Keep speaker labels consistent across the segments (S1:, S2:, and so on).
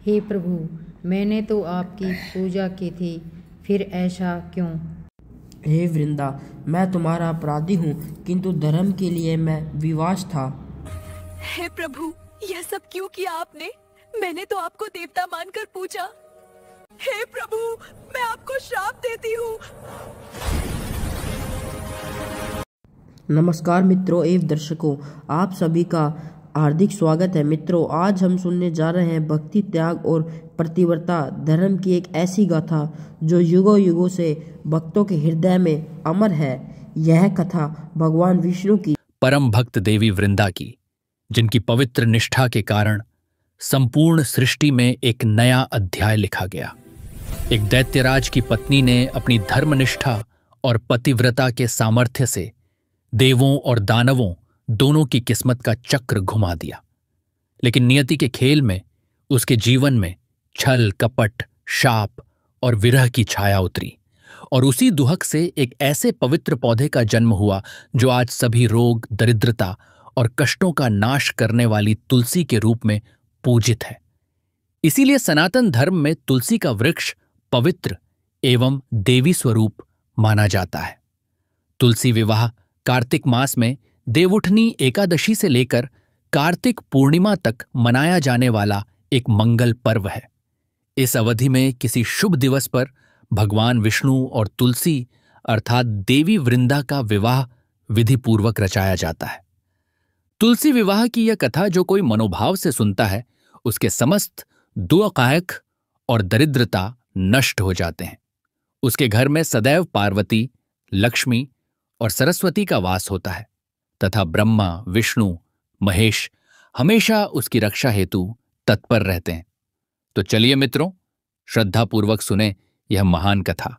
S1: हे प्रभु, मैंने तो आपकी पूजा की थी, फिर ऐसा क्यों?
S2: हे वृंदा, मैं तुम्हारा अपराधी हूँ, किंतु धर्म के लिए मैं विवश था।
S3: हे प्रभु, यह सब क्यों किया आपने? मैंने तो आपको देवता मानकर पूजा। हे प्रभु, मैं आपको श्राप देती हूँ।
S2: नमस्कार मित्रों एवं दर्शकों, आप सभी का हार्दिक स्वागत है। मित्रों, आज हम सुनने जा रहे हैं भक्ति, त्याग और प्रतिव्रता धर्म की एक ऐसी गाथा जो युगों युगों से भक्तों के हृदय में अमर है। यह कथा भगवान विष्णु की
S4: परम भक्त देवी वृंदा की, जिनकी पवित्र निष्ठा के कारण संपूर्ण सृष्टि में एक नया अध्याय लिखा गया। एक दैत्यराज की पत्नी ने अपनी धर्मनिष्ठा और पतिव्रता के सामर्थ्य से देवों और दानवों दोनों की किस्मत का चक्र घुमा दिया। लेकिन नियति के खेल में उसके जीवन में छल, कपट, शाप और विरह की छाया उतरी, और उसी दुहक से एक ऐसे पवित्र पौधे का जन्म हुआ जो आज सभी रोग, दरिद्रता और कष्टों का नाश करने वाली तुलसी के रूप में पूजित है। इसीलिए सनातन धर्म में तुलसी का वृक्ष पवित्र एवं देवी स्वरूप माना जाता है। तुलसी विवाह कार्तिक मास में देवउठनी एकादशी से लेकर कार्तिक पूर्णिमा तक मनाया जाने वाला एक मंगल पर्व है। इस अवधि में किसी शुभ दिवस पर भगवान विष्णु और तुलसी अर्थात देवी वृंदा का विवाह विधिपूर्वक रचाया जाता है। तुलसी विवाह की यह कथा जो कोई मनोभाव से सुनता है, उसके समस्त दुआकायक और दरिद्रता नष्ट हो जाते हैं। उसके घर में सदैव पार्वती, लक्ष्मी और सरस्वती का वास होता है तथा ब्रह्मा, विष्णु, महेश हमेशा उसकी रक्षा हेतु तत्पर रहते हैं। तो चलिए मित्रों, श्रद्धापूर्वक सुने यह महान कथा।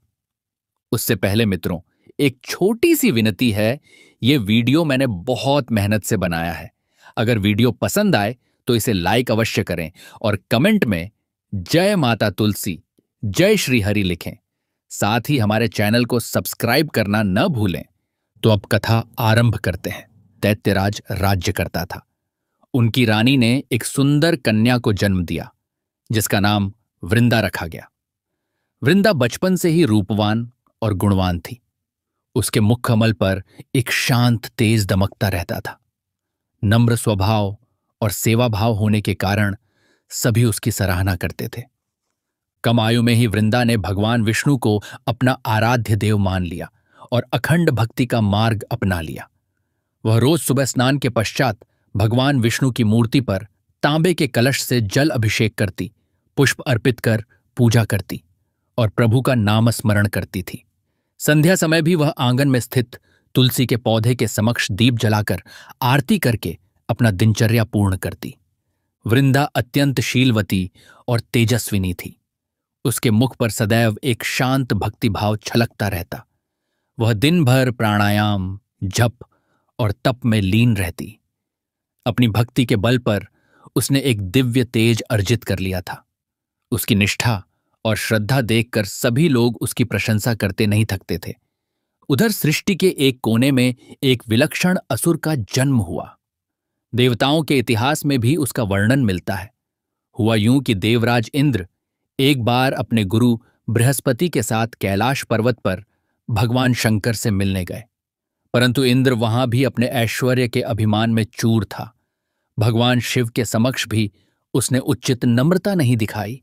S4: उससे पहले मित्रों, एक छोटी सी विनती है। यह वीडियो मैंने बहुत मेहनत से बनाया है। अगर वीडियो पसंद आए तो इसे लाइक अवश्य करें और कमेंट में जय माता तुलसी, जय श्री हरि लिखें। साथ ही हमारे चैनल को सब्सक्राइब करना न भूलें। तो अब कथा आरंभ करते हैं। दैत्यराज राज्य करता था। उनकी रानी ने एक सुंदर कन्या को जन्म दिया, जिसका नाम वृंदा रखा गया। वृंदा बचपन से ही रूपवान और गुणवान थी। उसके मुख कमल पर एक शांत तेज दमकता रहता था। नम्र स्वभाव और सेवा भाव होने के कारण सभी उसकी सराहना करते थे। कम आयु में ही वृंदा ने भगवान विष्णु को अपना आराध्य देव मान लिया और अखंड भक्ति का मार्ग अपना लिया। वह रोज सुबह स्नान के पश्चात भगवान विष्णु की मूर्ति पर तांबे के कलश से जल अभिषेक करती, पुष्प अर्पित कर पूजा करती और प्रभु का नाम स्मरण करती थी। संध्या समय भी वह आंगन में स्थित तुलसी के पौधे के समक्ष दीप जलाकर आरती करके अपना दिनचर्या पूर्ण करती। वृंदा अत्यंत शीलवती और तेजस्विनी थी। उसके मुख पर सदैव एक शांत भक्तिभाव छलकता रहता। वह दिन भर प्राणायाम, जप और तप में लीन रहती। अपनी भक्ति के बल पर उसने एक दिव्य तेज अर्जित कर लिया था। उसकी निष्ठा और श्रद्धा देखकर सभी लोग उसकी प्रशंसा करते नहीं थकते थे। उधर सृष्टि के एक कोने में एक विलक्षण असुर का जन्म हुआ। देवताओं के इतिहास में भी उसका वर्णन मिलता है। हुआ यूं कि देवराज इंद्र एक बार अपने गुरु बृहस्पति के साथ कैलाश पर्वत पर भगवान शंकर से मिलने गए, परंतु इंद्र वहां भी अपने ऐश्वर्य के अभिमान में चूर था। भगवान शिव के समक्ष भी उसने उचित नम्रता नहीं दिखाई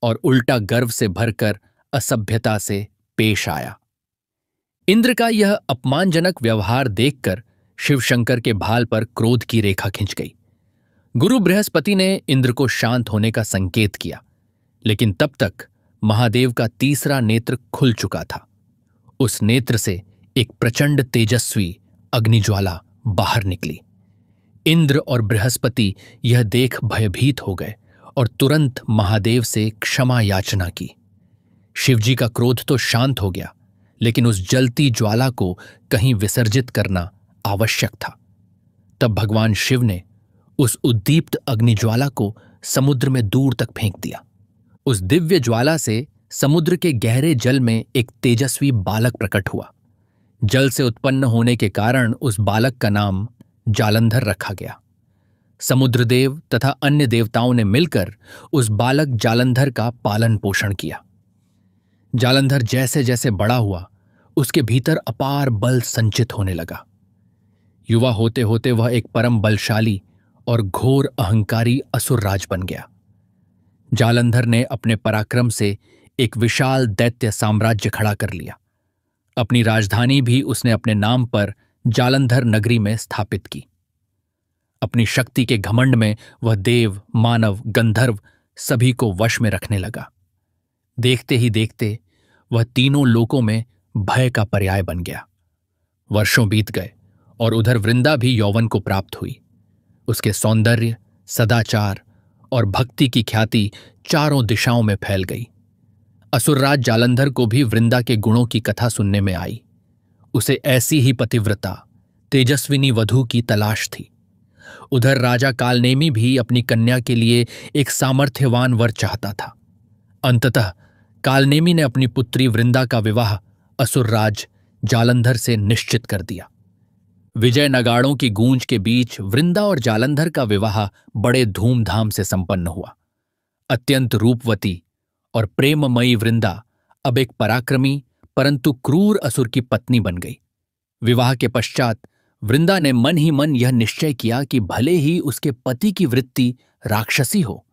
S4: और उल्टा गर्व से भरकर असभ्यता से पेश आया। इंद्र का यह अपमानजनक व्यवहार देखकर शिव शंकर के भाल पर क्रोध की रेखा खिंच गई। गुरु बृहस्पति ने इंद्र को शांत होने का संकेत किया, लेकिन तब तक महादेव का तीसरा नेत्र खुल चुका था। उस नेत्र से एक प्रचंड तेजस्वी अग्निज्वाला बाहर निकली। इंद्र और बृहस्पति यह देख भयभीत हो गए और तुरंत महादेव से क्षमा याचना की। शिवजी का क्रोध तो शांत हो गया, लेकिन उस जलती ज्वाला को कहीं विसर्जित करना आवश्यक था। तब भगवान शिव ने उस उद्दीप्त अग्निज्वाला को समुद्र में दूर तक फेंक दिया। उस दिव्य ज्वाला से समुद्र के गहरे जल में एक तेजस्वी बालक प्रकट हुआ। जल से उत्पन्न होने के कारण उस बालक का नाम जालंधर रखा गया। समुद्रदेव तथा अन्य देवताओं ने मिलकर उस बालक जालंधर का पालन पोषण किया। जालंधर जैसे जैसे बड़ा हुआ, उसके भीतर अपार बल संचित होने लगा। युवा होते होते वह एक परम बलशाली और घोर अहंकारी असुरराज बन गया। जालंधर ने अपने पराक्रम से एक विशाल दैत्य साम्राज्य खड़ा कर लिया। अपनी राजधानी भी उसने अपने नाम पर जालंधर नगरी में स्थापित की। अपनी शक्ति के घमंड में वह देव, मानव, गंधर्व सभी को वश में रखने लगा। देखते ही देखते वह तीनों लोकों में भय का पर्याय बन गया। वर्षों बीत गए और उधर वृंदा भी यौवन को प्राप्त हुई। उसके सौंदर्य, सदाचार और भक्ति की ख्याति चारों दिशाओं में फैल गई। असुरराज जालंधर को भी वृंदा के गुणों की कथा सुनने में आई। उसे ऐसी ही पतिव्रता, तेजस्विनी वधू की तलाश थी। उधर राजा कालनेमी भी अपनी कन्या के लिए एक सामर्थ्यवान वर चाहता था। अंततः कालनेमी ने अपनी पुत्री वृंदा का विवाह असुरराज जालंधर से निश्चित कर दिया। विजय नगाड़ों की गूंज के बीच वृंदा और जालंधर का विवाह बड़े धूमधाम से संपन्न हुआ। अत्यंत रूपवती और प्रेममयी वृंदा अब एक पराक्रमी परंतु क्रूर असुर की पत्नी बन गई। विवाह के पश्चात वृंदा ने मन ही मन यह निश्चय किया कि भले ही उसके पति की वृत्ति राक्षसी हो,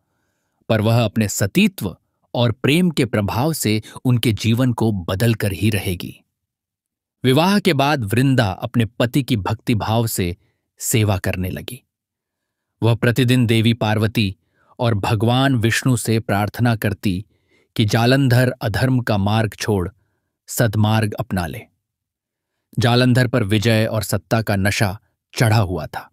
S4: पर वह अपने सतीत्व और प्रेम के प्रभाव से उनके जीवन को बदल कर ही रहेगी। विवाह के बाद वृंदा अपने पति की भक्ति भाव से सेवा करने लगी। वह प्रतिदिन देवी पार्वती और भगवान विष्णु से प्रार्थना करती कि जालंधर अधर्म का मार्ग छोड़ सद्मार्ग अपना ले। जालंधर पर विजय और सत्ता का नशा चढ़ा हुआ था।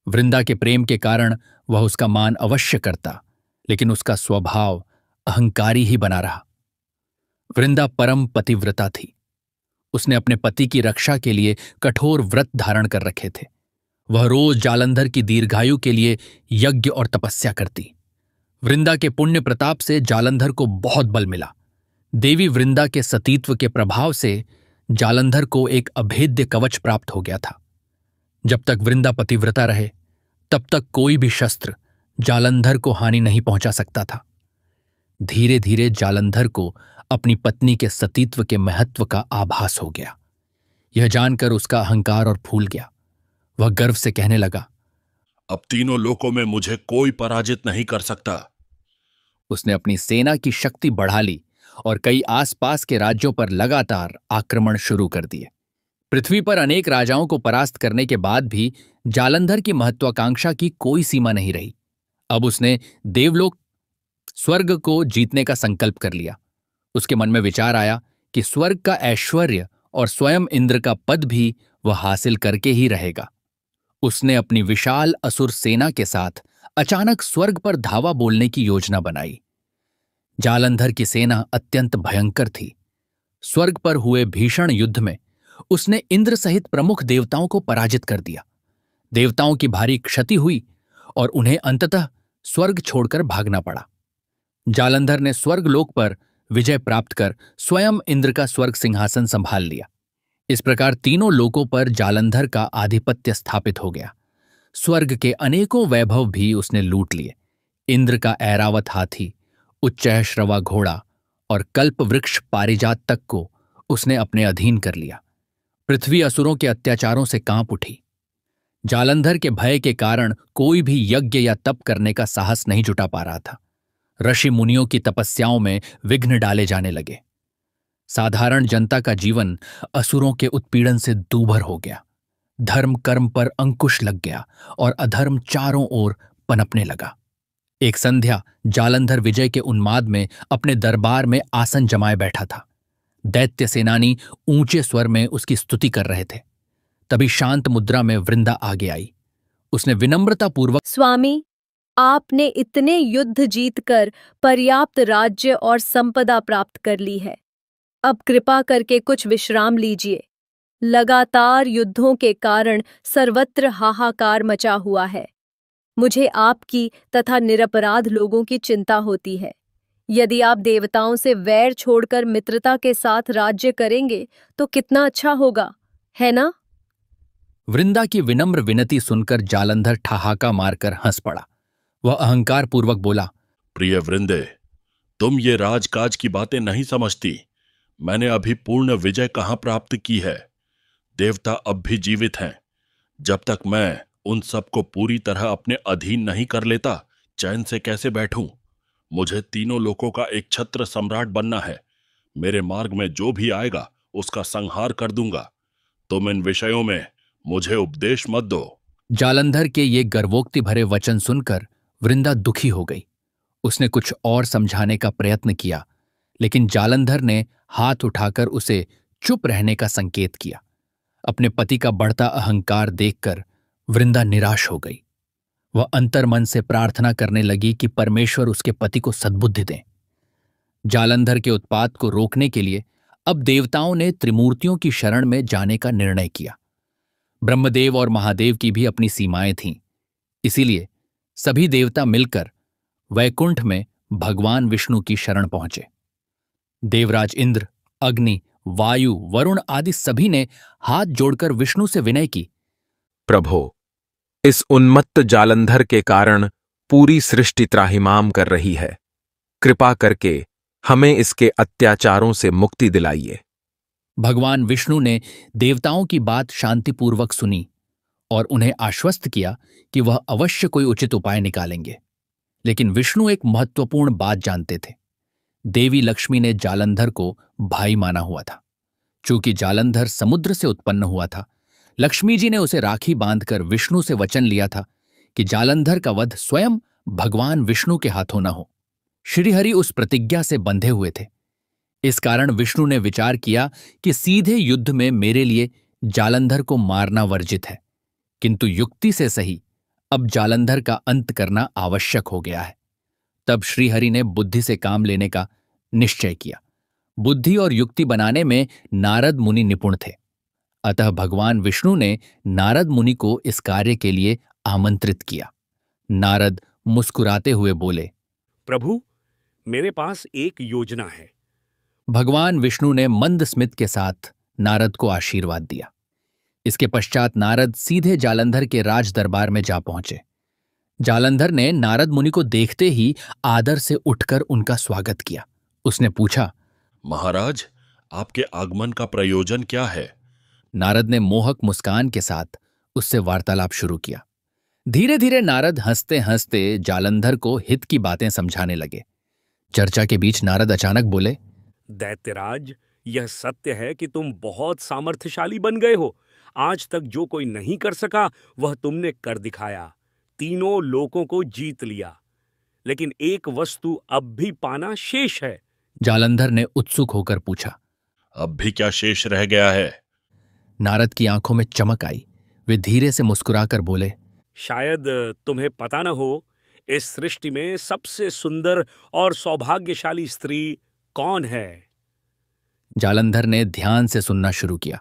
S4: वृंदा के प्रेम के कारण वह उसका मान अवश्य करता, लेकिन उसका स्वभाव अहंकारी ही बना रहा। वृंदा परम पतिव्रता थी। उसने अपने पति की रक्षा के लिए कठोर व्रत धारण कर रखे थे। वह रोज जालंधर की दीर्घायु के लिए यज्ञ और तपस्या करती। वृंदा के पुण्य प्रताप से जालंधर को बहुत बल मिला। देवी वृंदा के सतीत्व के प्रभाव से जालंधर को एक अभेद्य कवच प्राप्त हो गया था। जब तक वृंदा पतिव्रता रहे, तब तक कोई भी शस्त्र जालंधर को हानि नहीं पहुंचा सकता था। धीरे धीरे जालंधर को अपनी पत्नी के सतीत्व के महत्व का आभास हो गया। यह जानकर उसका अहंकार और फूल गया। वह गर्व से कहने लगा,
S5: अब तीनों लोकों में मुझे कोई पराजित नहीं कर सकता।
S4: उसने अपनी सेना की शक्ति बढ़ा ली और कई आसपास के राज्यों पर लगातार आक्रमण शुरू कर दिए। पृथ्वी पर अनेक राजाओं को परास्त करने के बाद भी जालंधर की महत्वाकांक्षा की कोई सीमा नहीं रही। अब उसने देवलोक स्वर्ग को जीतने का संकल्प कर लिया। उसके मन में विचार आया कि स्वर्ग का ऐश्वर्य और स्वयं इंद्र का पद भी वह हासिल करके ही रहेगा। उसने अपनी विशाल असुर सेना के साथ अचानक स्वर्ग पर धावा बोलने की योजना बनाई। जालंधर की सेना अत्यंत भयंकर थी। स्वर्ग पर हुए भीषण युद्ध में उसने इंद्र सहित प्रमुख देवताओं को पराजित कर दिया। देवताओं की भारी क्षति हुई और उन्हें अंततः स्वर्ग छोड़कर भागना पड़ा। जालंधर ने स्वर्गलोक पर विजय प्राप्त कर स्वयं इंद्र का स्वर्ग सिंहासन संभाल लिया। इस प्रकार तीनों लोकों पर जालंधर का आधिपत्य स्थापित हो गया। स्वर्ग के अनेकों वैभव भी उसने लूट लिए। इंद्र का ऐरावत हाथी, उच्चैःश्रवा घोड़ा और कल्प वृक्ष पारिजात तक को उसने अपने अधीन कर लिया। पृथ्वी असुरों के अत्याचारों से कांप उठी। जालंधर के भय के कारण कोई भी यज्ञ या तप करने का साहस नहीं जुटा पा रहा था। ऋषि मुनियों की तपस्याओं में विघ्न डाले जाने लगे। साधारण जनता का जीवन असुरों के उत्पीड़न से दूभर हो गया। धर्म कर्म पर अंकुश लग गया और अधर्म चारों ओर पनपने लगा। एक संध्या जालंधर विजय के उन्माद में अपने दरबार में आसन जमाए बैठा था। दैत्य सेनानी ऊंचे स्वर में उसकी स्तुति कर रहे थे। तभी शांत मुद्रा में वृंदा आगे आई। उसने विनम्रतापूर्वक,
S6: स्वामी, आपने इतने युद्ध जीतकर पर्याप्त राज्य और संपदा प्राप्त कर ली है। अब कृपा करके कुछ विश्राम लीजिए। लगातार युद्धों के कारण सर्वत्र हाहाकार मचा हुआ है। मुझे आपकी तथा निरपराध लोगों की चिंता होती है। यदि आप देवताओं से वैर छोड़कर मित्रता के साथ राज्य करेंगे तो कितना अच्छा होगा, है ना?
S4: वृंदा की विनम्र विनती सुनकर जालंधर ठहाका मारकर हंस पड़ा। वह अहंकार पूर्वक बोला,
S5: प्रिय वृंदे, तुम ये राजकाज की बातें नहीं समझती। मैंने अभी पूर्ण विजय कहां प्राप्त की है। देवता अब भी जीवित हैं। जब तक मैं उन सबको पूरी तरह अपने अधीन नहीं कर लेता, चैन से कैसे बैठूं? मुझे तीनों लोकों का एक छत्र सम्राट बनना है। मेरे मार्ग में जो भी आएगा उसका संहार कर दूंगा। तुम इन विषयों में मुझे उपदेश मत दो।
S4: जालंधर के ये गर्वोक्ति भरे वचन सुनकर वृंदा दुखी हो गई। उसने कुछ और समझाने का प्रयत्न किया, लेकिन जालंधर ने हाथ उठाकर उसे चुप रहने का संकेत किया। अपने पति का बढ़ता अहंकार देखकर वृंदा निराश हो गई। वह अंतर्मन से प्रार्थना करने लगी कि परमेश्वर उसके पति को सद्बुद्धि दें। जालंधर के उत्पात को रोकने के लिए अब देवताओं ने त्रिमूर्तियों की शरण में जाने का निर्णय किया। ब्रह्मदेव और महादेव की भी अपनी सीमाएं थीं। इसीलिए सभी देवता मिलकर वैकुंठ में भगवान विष्णु की शरण पहुंचे। देवराज इंद्र, अग्नि, वायु, वरुण आदि सभी ने हाथ जोड़कर विष्णु से विनय की,
S7: प्रभो, इस उन्मत्त जालंधर के कारण पूरी सृष्टि त्राहिमाम कर रही है। कृपा करके हमें इसके अत्याचारों से मुक्ति दिलाइए।
S4: भगवान विष्णु ने देवताओं की बात शांतिपूर्वक सुनी और उन्हें आश्वस्त किया कि वह अवश्य कोई उचित उपाय निकालेंगे। लेकिन विष्णु एक महत्वपूर्ण बात जानते थे। देवी लक्ष्मी ने जालंधर को भाई माना हुआ था। चूंकि जालंधर समुद्र से उत्पन्न हुआ था, लक्ष्मी जी ने उसे राखी बांधकर विष्णु से वचन लिया था कि जालंधर का वध स्वयं भगवान विष्णु के हाथों न हो। श्रीहरि उस प्रतिज्ञा से बंधे हुए थे। इस कारण विष्णु ने विचार किया कि सीधे युद्ध में मेरे लिए जालंधर को मारना वर्जित है, किंतु युक्ति से सही अब जालंधर का अंत करना आवश्यक हो गया है। तब श्रीहरि ने बुद्धि से काम लेने का निश्चय किया। बुद्धि और युक्ति बनाने में नारद मुनि निपुण थे। अतः भगवान विष्णु ने नारद मुनि को इस कार्य के लिए आमंत्रित किया। नारद मुस्कुराते हुए बोले,
S8: प्रभु, मेरे पास एक योजना है।
S4: भगवान विष्णु ने मंद स्मित के साथ नारद को आशीर्वाद दिया। इसके पश्चात नारद सीधे जालंधर के राज दरबार में जा पहुंचे। जालंधर ने नारद मुनि को देखते ही आदर से उठकर उनका स्वागत किया। उसने पूछा,
S5: महाराज, आपके आगमन का प्रयोजन क्या है?
S4: नारद ने मोहक मुस्कान के साथ उससे वार्तालाप शुरू किया। धीरे धीरे नारद हंसते हंसते जालंधर को हित की बातें समझाने लगे। चर्चा के बीच नारद अचानक बोले,
S8: दैत्यराज, यह सत्य है कि तुम बहुत सामर्थ्यशाली बन गए हो। आज तक जो कोई नहीं कर सका वह तुमने कर दिखाया। तीनों लोकों को जीत लिया। लेकिन एक वस्तु अब भी पाना शेष है।
S4: जालंधर ने उत्सुक होकर पूछा,
S5: अब भी क्या शेष रह गया है?
S4: नारद की आंखों में चमक आई। वे धीरे से मुस्कुराकर बोले,
S8: शायद तुम्हें पता न हो, इस सृष्टि में सबसे सुंदर और सौभाग्यशाली स्त्री कौन है?
S4: जालंधर ने ध्यान से सुनना शुरू किया।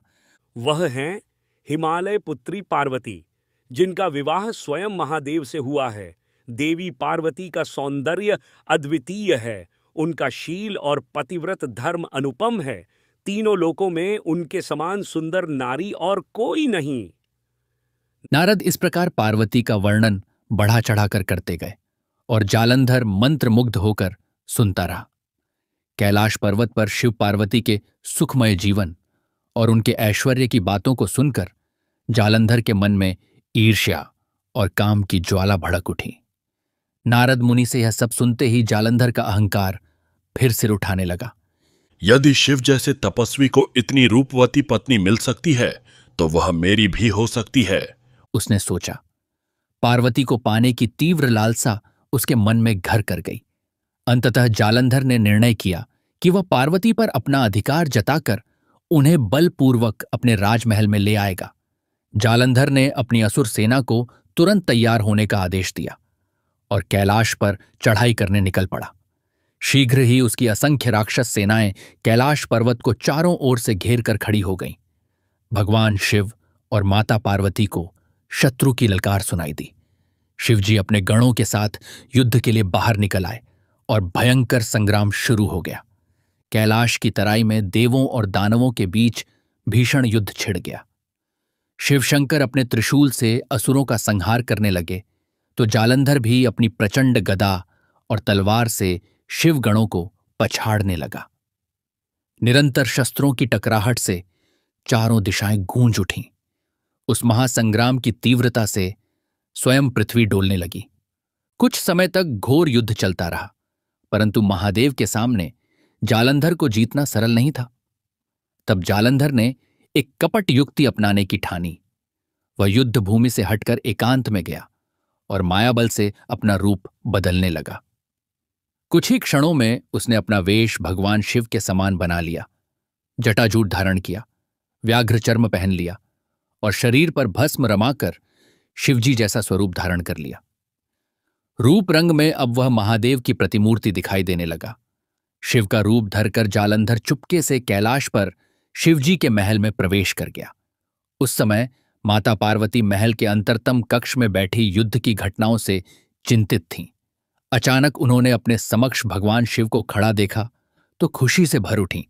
S8: वह हैं हिमालय पुत्री पार्वती, जिनका विवाह स्वयं महादेव से हुआ है। देवी पार्वती का सौंदर्य अद्वितीय है। उनका शील और पतिव्रत धर्म अनुपम है। तीनों लोकों में उनके समान सुंदर नारी और कोई नहीं।
S4: नारद इस प्रकार पार्वती का वर्णन बढ़ा चढ़ाकर करते गए और जालंधर मंत्रमुग्ध होकर सुनता रहा। कैलाश पर्वत पर शिव पार्वती के सुखमय जीवन और उनके ऐश्वर्य की बातों को सुनकर जालंधर के मन में ईर्ष्या और काम की ज्वाला भड़क उठी। नारद मुनि से यह सब सुनते ही जालंधर का अहंकार फिर सिर उठाने लगा।
S5: यदि शिव जैसे तपस्वी को इतनी रूपवती पत्नी मिल सकती है तो वह मेरी भी हो सकती है,
S4: उसने सोचा। पार्वती को पाने की तीव्र लालसा उसके मन में घर कर गई। अंततः जालंधर ने निर्णय किया कि वह पार्वती पर अपना अधिकार जताकर उन्हें बलपूर्वक अपने राजमहल में ले आएगा। जालंधर ने अपनी असुर सेना को तुरंत तैयार होने का आदेश दिया और कैलाश पर चढ़ाई करने निकल पड़ा। शीघ्र ही उसकी असंख्य राक्षस सेनाएं कैलाश पर्वत को चारों ओर से घेर कर खड़ी हो गईं। भगवान शिव और माता पार्वती को शत्रु की ललकार सुनाई दी। शिवजी अपने गणों के साथ युद्ध के लिए बाहर निकल आए और भयंकर संग्राम शुरू हो गया। कैलाश की तराई में देवों और दानवों के बीच भीषण युद्ध छिड़ गया। शिवशंकर अपने त्रिशूल से असुरों का संहार करने लगे तो जालंधर भी अपनी प्रचंड गदा और तलवार से शिवगणों को पछाड़ने लगा। निरंतर शस्त्रों की टकराहट से चारों दिशाएं गूंज उठीं। उस महासंग्राम की तीव्रता से स्वयं पृथ्वी डोलने लगी। कुछ समय तक घोर युद्ध चलता रहा, परंतु महादेव के सामने जालंधर को जीतना सरल नहीं था। तब जालंधर ने एक कपट युक्ति अपनाने की ठानी। वह युद्ध भूमि से हटकर एकांत में गया और मायाबल से अपना रूप बदलने लगा। कुछ ही क्षणों में उसने अपना वेश भगवान शिव के समान बना लिया, जटाजूट धारण किया, व्याघ्र चर्म पहन लिया और शरीर पर भस्म रमाकर शिवजी जैसा स्वरूप धारण कर लिया। रूप रंग में अब वह महादेव की प्रतिमूर्ति दिखाई देने लगा। शिव का रूप धरकर जालंधर चुपके से कैलाश पर शिवजी के महल में प्रवेश कर गया। उस समय माता पार्वती महल के अंतरतम कक्ष में बैठी युद्ध की घटनाओं से चिंतित थीं। अचानक उन्होंने अपने समक्ष भगवान शिव को खड़ा देखा तो खुशी से भर उठीं।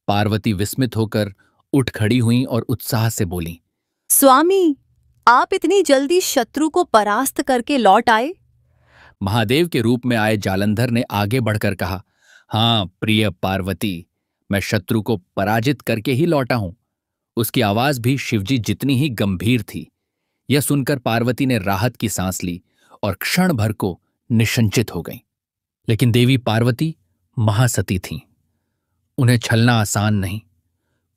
S4: पार्वती विस्मित होकर उठ खड़ी हुईं और उत्साह से बोलीं,
S6: स्वामी, आप इतनी जल्दी शत्रु को परास्त करके लौट आए?
S4: महादेव के रूप में आए जालंधर ने आगे बढ़कर कहा, हां प्रिय पार्वती, मैं शत्रु को पराजित करके ही लौटा हूं। उसकी आवाज भी शिवजी जितनी ही गंभीर थी। यह सुनकर पार्वती ने राहत की सांस ली और क्षण भर को निश्चिंत हो गईं। लेकिन देवी पार्वती महासती थीं। उन्हें छलना आसान नहीं।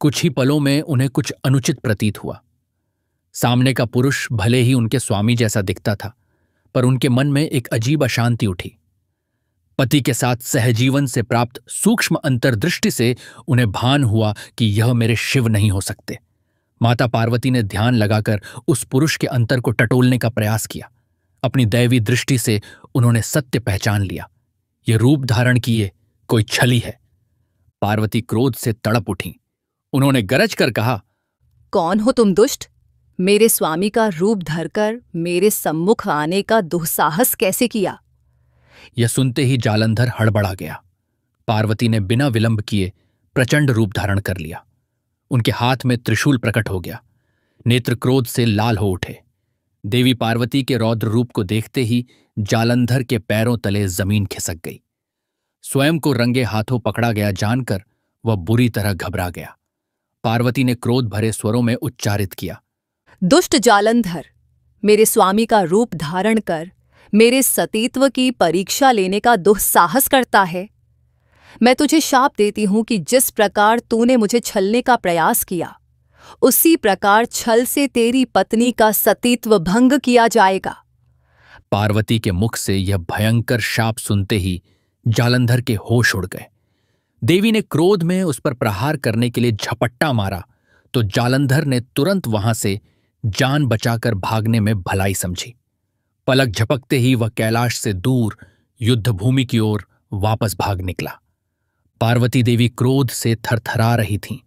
S4: कुछ ही पलों में उन्हें कुछ अनुचित प्रतीत हुआ। सामने का पुरुष भले ही उनके स्वामी जैसा दिखता था, पर उनके मन में एक अजीब अशांति उठी। पति के साथ सहजीवन से प्राप्त सूक्ष्म अंतर्दृष्टि से उन्हें भान हुआ कि यह मेरे शिव नहीं हो सकते। माता पार्वती ने ध्यान लगाकर उस पुरुष के अंतर को टटोलने का प्रयास किया। अपनी दैवी दृष्टि से उन्होंने सत्य पहचान लिया। यह रूप धारण किए कोई छली है। पार्वती क्रोध से तड़प उठी। उन्होंने गरज कर कहा,
S6: कौन हो तुम दुष्ट? मेरे स्वामी का रूप धरकर मेरे सम्मुख आने का दुस्साहस कैसे किया?
S4: यह सुनते ही जालंधर हड़बड़ा गया। पार्वती ने बिना विलंब किए प्रचंड रूप धारण कर लिया। उनके हाथ में त्रिशूल प्रकट हो गया। नेत्र क्रोध से लाल हो उठे। देवी पार्वती के रौद्र रूप को देखते ही जालंधर के पैरों तले जमीन खिसक गई। स्वयं को रंगे हाथों पकड़ा गया जानकर वह बुरी तरह घबरा गया। पार्वती ने क्रोध भरे स्वरों में उच्चारित किया,
S6: दुष्ट जालंधर, मेरे स्वामी का रूप धारण कर मेरे सतीत्व की परीक्षा लेने का दुस्साहस करता है। मैं तुझे शाप देती हूं कि जिस प्रकार तूने मुझे छलने का प्रयास किया, उसी प्रकार छल से तेरी पत्नी का सतीत्व भंग किया जाएगा।
S4: पार्वती के मुख से यह भयंकर शाप सुनते ही जालंधर के होश उड़ गए। देवी ने क्रोध में उस पर प्रहार करने के लिए झपट्टा मारा तो जालंधर ने तुरंत वहां से जान बचाकर भागने में भलाई समझी। पलक झपकते ही वह कैलाश से दूर युद्धभूमि की ओर वापस भाग निकला। पार्वती देवी क्रोध से थरथरा रही थीं।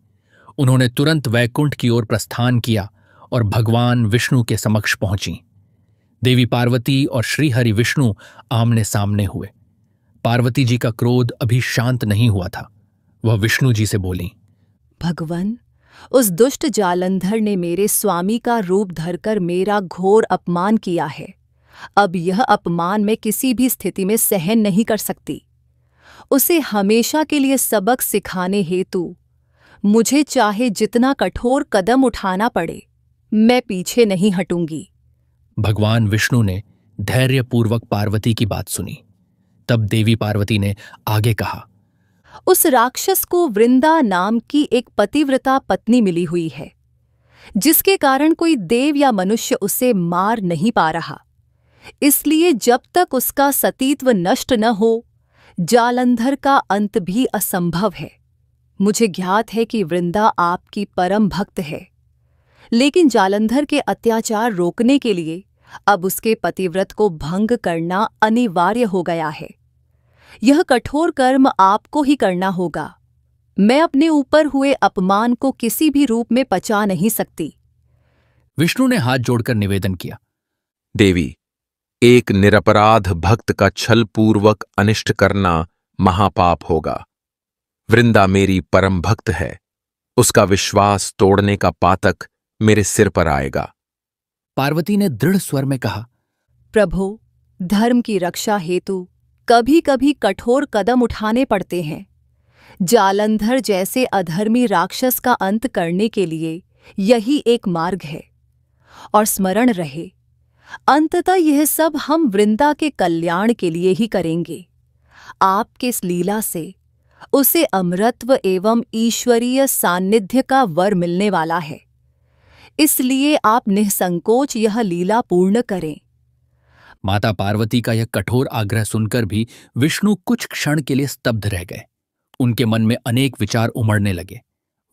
S4: उन्होंने तुरंत वैकुंठ की ओर प्रस्थान किया और भगवान विष्णु के समक्ष पहुंची। देवी पार्वती और श्रीहरि विष्णु आमने सामने हुए। पार्वती जी का क्रोध अभी शांत नहीं हुआ था। वह विष्णु जी से बोली,
S6: भगवान, उस दुष्ट जालंधर ने मेरे स्वामी का रूप धरकर मेरा घोर अपमान किया है। अब यह अपमान मैं किसी भी स्थिति में सहन नहीं कर सकती। उसे हमेशा के लिए सबक सिखाने हेतु मुझे चाहे जितना कठोर कदम उठाना पड़े, मैं पीछे नहीं हटूंगी।
S4: भगवान विष्णु ने धैर्यपूर्वक पार्वती की बात सुनी। तब देवी पार्वती ने आगे कहा,
S6: उस राक्षस को वृंदा नाम की एक पतिव्रता पत्नी मिली हुई है, जिसके कारण कोई देव या मनुष्य उसे मार नहीं पा रहा। इसलिए जब तक उसका सतीत्व नष्ट न हो, जालंधर का अंत भी असंभव है। मुझे ज्ञात है कि वृंदा आपकी परम भक्त है, लेकिन जालंधर के अत्याचार रोकने के लिए अब उसके पतिव्रत को भंग करना अनिवार्य हो गया है। यह कठोर कर्म आपको ही करना होगा। मैं अपने ऊपर हुए अपमान को किसी भी रूप में पचा नहीं सकती।
S4: विष्णु ने हाथ जोड़कर निवेदन किया,
S7: देवी, एक निरपराध भक्त का छलपूर्वक अनिष्ट करना महापाप होगा। वृंदा मेरी परम भक्त है। उसका विश्वास तोड़ने का पातक मेरे सिर पर आएगा।
S4: पार्वती ने दृढ़ स्वर में कहा,
S6: प्रभु, धर्म की रक्षा हेतु कभी कभी कठोर कदम उठाने पड़ते हैं। जालंधर जैसे अधर्मी राक्षस का अंत करने के लिए यही एक मार्ग है। और स्मरण रहे, अंततः यह सब हम वृंदा के कल्याण के लिए ही करेंगे। आपके इस लीला से उसे अमरत्व एवं ईश्वरीय सान्निध्य का वर मिलने वाला है, इसलिए आप निःसंकोच यह लीला पूर्ण करें।
S4: माता पार्वती का यह कठोर आग्रह सुनकर भी विष्णु कुछ क्षण के लिए स्तब्ध रह गए। उनके मन में अनेक विचार उमड़ने लगे।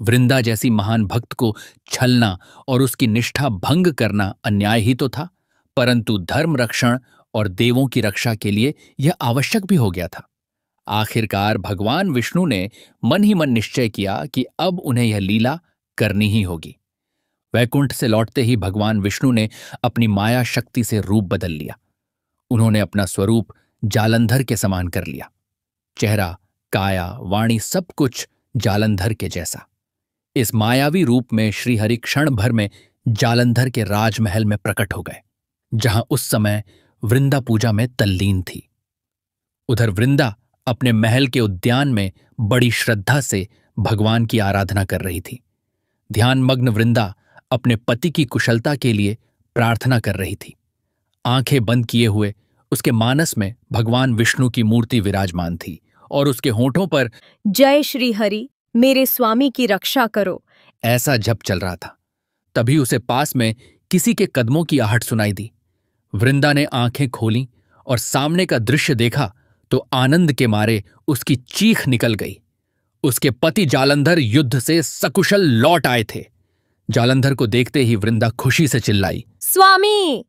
S4: वृंदा जैसी महान भक्त को छलना और उसकी निष्ठा भंग करना अन्याय ही तो था, परंतु धर्म रक्षण और देवों की रक्षा के लिए यह आवश्यक भी हो गया था। आखिरकार भगवान विष्णु ने मन ही मन निश्चय किया कि अब उन्हें यह लीला करनी ही होगी। वैकुंठ से लौटते ही भगवान विष्णु ने अपनी माया शक्ति से रूप बदल लिया। उन्होंने अपना स्वरूप जालंधर के समान कर लिया। चेहरा, काया, वाणी सब कुछ जालंधर के जैसा। इस मायावी रूप में श्रीहरि क्षण भर में जालंधर के राजमहल में प्रकट हो गए, जहां उस समय वृंदा पूजा में तल्लीन थी। उधर वृंदा अपने महल के उद्यान में बड़ी श्रद्धा से भगवान की आराधना कर रही थी। ध्यानमग्न वृंदा अपने पति की कुशलता के लिए प्रार्थना कर रही थी। आंखें बंद किए हुए उसके मानस में भगवान विष्णु की मूर्ति विराजमान थी और उसके होठों पर
S6: जय श्री हरि, मेरे स्वामी की रक्षा करो
S4: ऐसा जप चल रहा था। तभी उसे पास में किसी के कदमों की आहट सुनाई दी। वृंदा ने आंखें खोलीं और सामने का दृश्य देखा तो आनंद के मारे उसकी चीख निकल गई। उसके पति जालंधर युद्ध से सकुशल लौट आए थे। जालंधर को देखते ही वृंदा खुशी से चिल्लाई,
S6: स्वामी,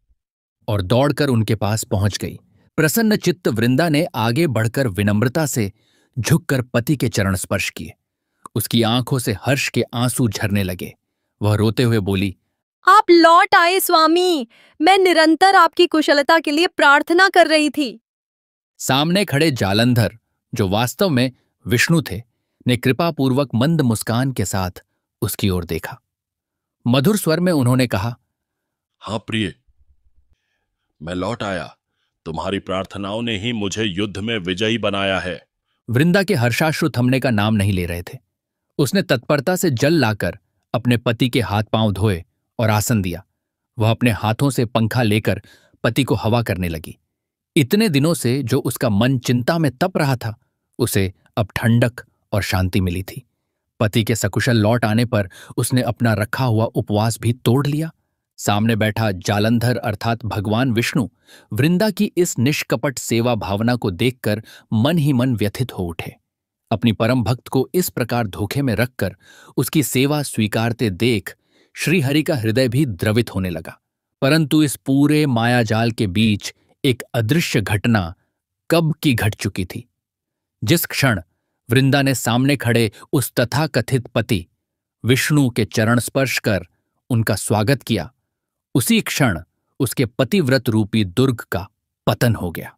S4: और दौड़कर उनके पास पहुंच गई। प्रसन्न चित्त वृंदा ने आगे बढ़कर विनम्रता से झुककर पति के चरण स्पर्श किए। उसकी आंखों से हर्ष के आंसू झरने लगे। वह रोते हुए बोली,
S6: आप लौट आए स्वामी, मैं निरंतर आपकी कुशलता के लिए प्रार्थना कर रही थी।
S4: सामने खड़े जालंधर, जो वास्तव में विष्णु थे, ने कृपापूर्वक मंद मुस्कान के साथ उसकी ओर देखा। मधुर स्वर में उन्होंने कहा,
S5: हाँ प्रिय, मैं लौट आया। तुम्हारी प्रार्थनाओं ने ही मुझे युद्ध में विजयी बनाया है।
S4: वृंदा के हर्षाश्रु थमने का नाम नहीं ले रहे थे। उसने तत्परता से जल लाकर अपने पति के हाथ पांव धोए और आसन दिया। वह अपने हाथों से पंखा लेकर पति को हवा करने लगी। इतने दिनों से जो उसका मन चिंता में तप रहा था, उसे अब ठंडक और शांति मिली थी। पति के सकुशल लौट आने पर उसने अपना रखा हुआ उपवास भी तोड़ लिया। सामने बैठा जालंधर अर्थात भगवान विष्णु वृंदा की इस निष्कपट सेवा भावना को देखकर मन ही मन व्यथित हो उठे। अपनी परम भक्त को इस प्रकार धोखे में रखकर उसकी सेवा स्वीकारते देख श्रीहरि का हृदय भी द्रवित होने लगा। परंतु इस पूरे मायाजाल के बीच एक अदृश्य घटना कब की घट चुकी थी। जिस क्षण वृंदा ने सामने खड़े उस तथाकथित पति विष्णु के चरण स्पर्श कर उनका स्वागत किया, उसी क्षण उसके पतिव्रत रूपी दुर्ग का पतन हो गया।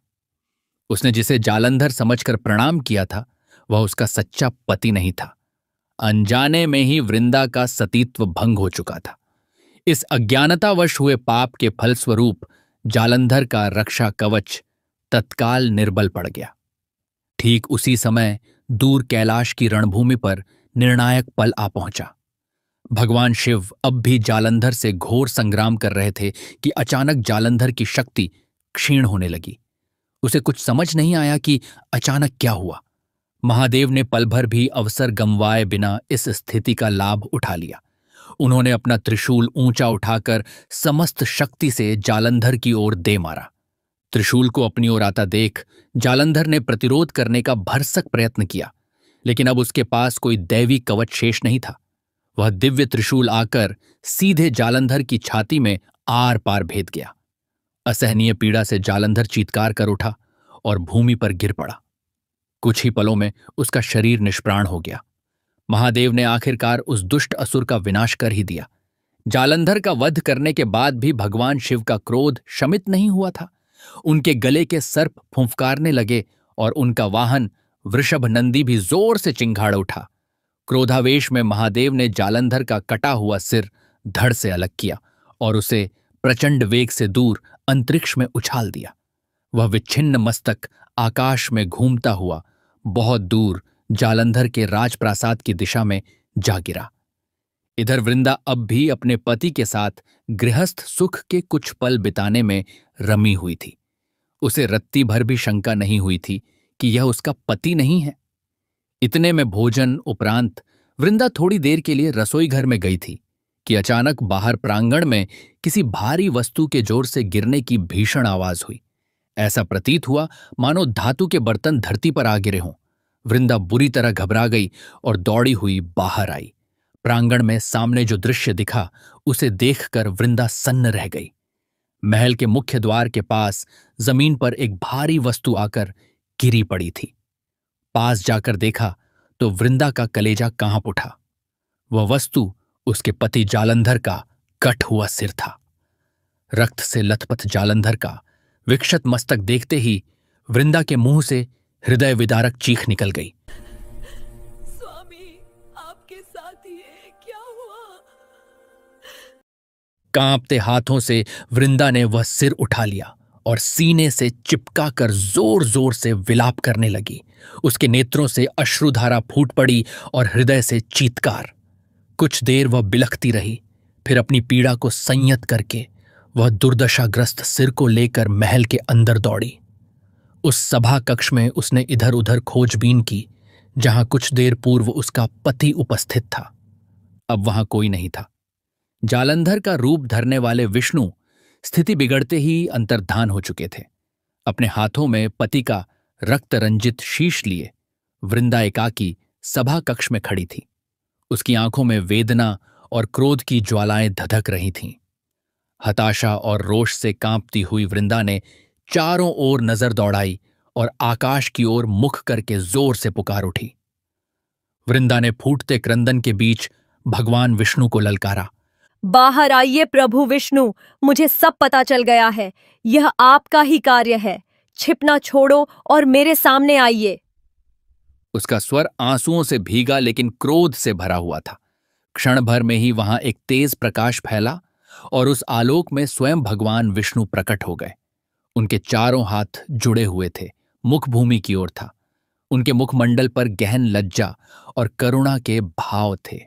S4: उसने जिसे जालंधर समझकर प्रणाम किया था, वह उसका सच्चा पति नहीं था। अनजाने में ही वृंदा का सतीत्व भंग हो चुका था। इस अज्ञानतावश हुए पाप के फलस्वरूप जालंधर का रक्षा कवच तत्काल निर्बल पड़ गया। ठीक उसी समय दूर कैलाश की रणभूमि पर निर्णायक पल आ पहुंचा। भगवान शिव अब भी जालंधर से घोर संग्राम कर रहे थे कि अचानक जालंधर की शक्ति क्षीण होने लगी। उसे कुछ समझ नहीं आया कि अचानक क्या हुआ। महादेव ने पल भर भी अवसर गंवाए बिना इस स्थिति का लाभ उठा लिया। उन्होंने अपना त्रिशूल ऊंचा उठाकर समस्त शक्ति से जालंधर की ओर दे मारा। त्रिशूल को अपनी ओर आता देख जालंधर ने प्रतिरोध करने का भरसक प्रयत्न किया, लेकिन अब उसके पास कोई दैवी कवच शेष नहीं था। वह दिव्य त्रिशूल आकर सीधे जालंधर की छाती में आर पार भेद गया। असहनीय पीड़ा से जालंधर चीत्कार कर उठा और भूमि पर गिर पड़ा। कुछ ही पलों में उसका शरीर निष्प्राण हो गया। महादेव ने आखिरकार उस दुष्ट असुर का विनाश कर ही दिया। जालंधर का वध करने के बाद भी भगवान शिव का क्रोध शमित नहीं हुआ था। उनके गले के सर्प फुंफकारने लगे और उनका वाहन वृषभ नंदी भी जोर से चिंघाड़ उठा। क्रोधावेश में महादेव ने जालंधर का कटा हुआ सिर धड़ से अलग किया और उसे प्रचंड वेग से दूर अंतरिक्ष में उछाल दिया। वह विच्छिन्न मस्तक आकाश में घूमता हुआ बहुत दूर जालंधर के राजप्रासाद की दिशा में जा गिरा। इधर वृंदा अब भी अपने पति के साथ गृहस्थ सुख के कुछ पल बिताने में रमी हुई थी। उसे रत्ती भर भी शंका नहीं हुई थी कि यह उसका पति नहीं है। इतने में भोजन उपरांत वृंदा थोड़ी देर के लिए रसोई घर में गई थी कि अचानक बाहर प्रांगण में किसी भारी वस्तु के जोर से गिरने की भीषण आवाज हुई। ऐसा प्रतीत हुआ मानो धातु के बर्तन धरती पर आ गिरे हों। वृंदा बुरी तरह घबरा गई और दौड़ी हुई बाहर आई। प्रांगण में सामने जो दृश्य दिखा उसे देखकर वृंदा सन्न रह गई। महल के मुख्य द्वार के पास जमीन पर एक भारी वस्तु आकर गिरी पड़ी थी। पास जाकर देखा तो वृंदा का कलेजा कांप उठा। वह वस्तु उसके पति जालंधर का कट हुआ सिर था। रक्त से लथपथ जालंधर का विक्षत मस्तक देखते ही वृंदा के मुंह से हृदय विदारक चीख निकल गई।
S3: स्वामी, आपके साथ ये क्या हुआ?
S4: कांपते हाथों से वृंदा ने वह सिर उठा लिया और सीने से चिपका कर जोर जोर से विलाप करने लगी। उसके नेत्रों से अश्रुधारा फूट पड़ी और हृदय से चीत्कार। कुछ देर वह बिलखती रही, फिर अपनी पीड़ा को संयत करके वह दुर्दशाग्रस्त सिर को लेकर महल के अंदर दौड़ी। उस सभा कक्ष में उसने इधर उधर खोजबीन की जहां कुछ देर पूर्व उसका पति उपस्थित था। अब वहां कोई नहीं था। जालंधर का रूप धरने वाले विष्णु स्थिति बिगड़ते ही अंतर्धान हो चुके थे। अपने हाथों में पति का रक्त रंजित शीश लिए वृंदा एकाकी सभा कक्ष में खड़ी थी। उसकी आंखों में वेदना और क्रोध की ज्वालाएं धधक रही थीं। हताशा और रोष से कांपती हुई वृंदा ने चारों ओर नजर दौड़ाई और आकाश की ओर मुख करके जोर से पुकार उठी। वृंदा ने फूटते क्रंदन के बीच भगवान विष्णु को ललकारा।
S6: बाहर आइए प्रभु विष्णु, मुझे सब पता चल गया है। यह आपका ही कार्य है। छिपना छोड़ो और मेरे सामने आइए।
S4: उसका स्वर आंसुओं से भीगा लेकिन क्रोध से भरा हुआ था। क्षण भर में ही वहां एक तेज प्रकाश फैला और उस आलोक में स्वयं भगवान विष्णु प्रकट हो गए। उनके चारों हाथ जुड़े हुए थे, मुख भूमि की ओर था। उनके मुखमंडल पर गहन लज्जा और करुणा के भाव थे।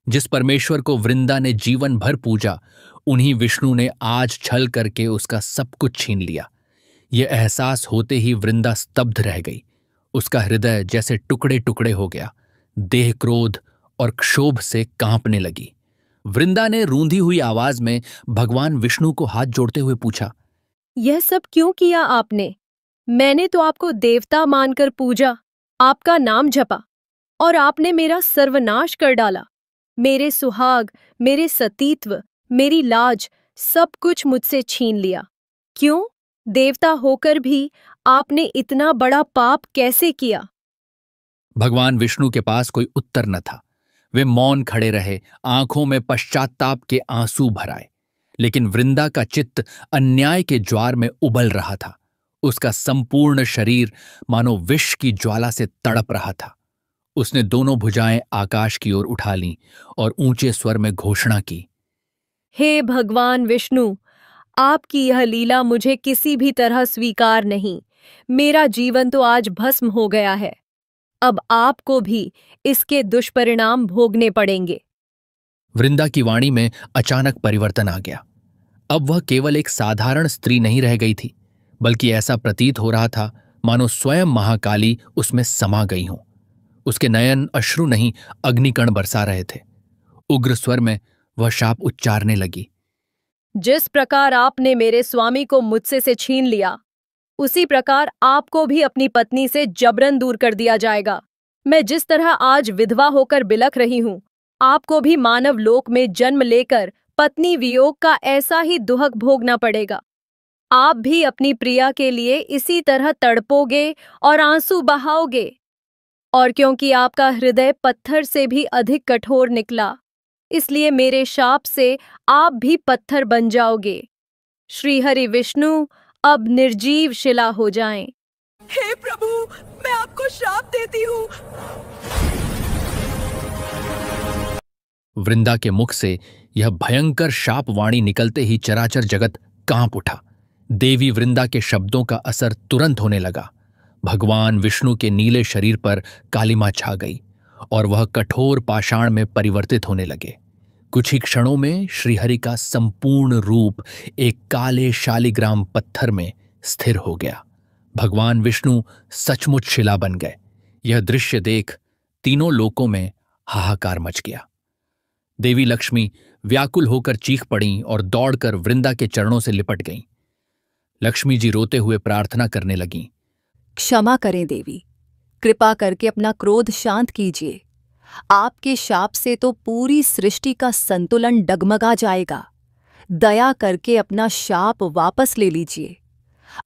S4: जिस परमेश्वर को वृंदा ने जीवन भर पूजा, उन्हीं विष्णु ने आज छल करके उसका सब कुछ छीन लिया। यह एहसास होते ही वृंदा स्तब्ध रह गई। उसका हृदय जैसे टुकड़े टुकड़े हो गया। देह क्रोध और क्षोभ से कांपने लगी। वृंदा ने रूंधी हुई आवाज में भगवान विष्णु को हाथ जोड़ते हुए पूछा,
S6: यह सब क्यों किया आपने? मैंने तो आपको देवता मानकर पूजा, आपका नाम जपा, और आपने मेरा सर्वनाश कर डाला। मेरे सुहाग, मेरे सतीत्व, मेरी लाज, सब कुछ मुझसे छीन लिया। क्यों? देवता होकर भी आपने इतना बड़ा पाप कैसे किया?
S4: भगवान विष्णु के पास कोई उत्तर न था। वे मौन खड़े रहे, आंखों में पश्चाताप के आंसू भर आए। लेकिन वृंदा का चित्त अन्याय के ज्वार में उबल रहा था। उसका संपूर्ण शरीर मानो विष की ज्वाला से तड़प रहा था। उसने दोनों भुजाएं आकाश की ओर उठा लीं और ऊंचे स्वर में घोषणा की,
S6: हे भगवान विष्णु, आपकी यह लीला मुझे किसी भी तरह स्वीकार नहीं। मेरा जीवन तो आज भस्म हो गया है। अब आपको भी इसके दुष्परिणाम भोगने पड़ेंगे।
S4: वृंदा की वाणी में अचानक परिवर्तन आ गया। अब वह केवल एक साधारण स्त्री नहीं रह गई थी, बल्कि ऐसा प्रतीत हो रहा था मानो स्वयं महाकाली उसमें समा गई हों। उसके नयन अश्रु नहीं, अग्निकण बरसा रहे थे। उग्र स्वर में वह शाप उच्चारने लगी,
S6: जिस प्रकार आपने मेरे स्वामी को मुझसे से छीन लिया, उसी प्रकार आपको भी अपनी पत्नी से जबरन दूर कर दिया जाएगा। मैं जिस तरह आज विधवा होकर बिलख रही हूँ, आपको भी मानव लोक में जन्म लेकर पत्नी वियोग का ऐसा ही दुहक भोगना पड़ेगा। आप भी अपनी प्रिया के लिए इसी तरह तड़पोगे और आंसू बहाओगे। और क्योंकि आपका हृदय पत्थर से भी अधिक कठोर निकला, इसलिए मेरे शाप से आप भी पत्थर बन जाओगे। श्री हरि विष्णु अब निर्जीव शिला हो जाएं।
S3: हे प्रभु, मैं आपको श्राप देती हूँ।
S4: वृंदा के मुख से यह भयंकर शापवाणी निकलते ही चराचर जगत कांप उठा। देवी वृंदा के शब्दों का असर तुरंत होने लगा। भगवान विष्णु के नीले शरीर पर कालिमा छा गई और वह कठोर पाषाण में परिवर्तित होने लगे। कुछ ही क्षणों में श्रीहरि का संपूर्ण रूप एक काले शालिग्राम पत्थर में स्थिर हो गया। भगवान विष्णु सचमुच शिला बन गए। यह दृश्य देख तीनों लोकों में हाहाकार मच गया। देवी लक्ष्मी व्याकुल होकर चीख पड़ीं और दौड़कर वृंदा के चरणों से लिपट गईं। लक्ष्मी जी रोते हुए प्रार्थना करने लगीं।
S9: क्षमा करें देवी, कृपा करके अपना क्रोध शांत कीजिए। आपके शाप से तो पूरी सृष्टि का संतुलन डगमगा जाएगा। दया करके अपना शाप वापस ले लीजिए।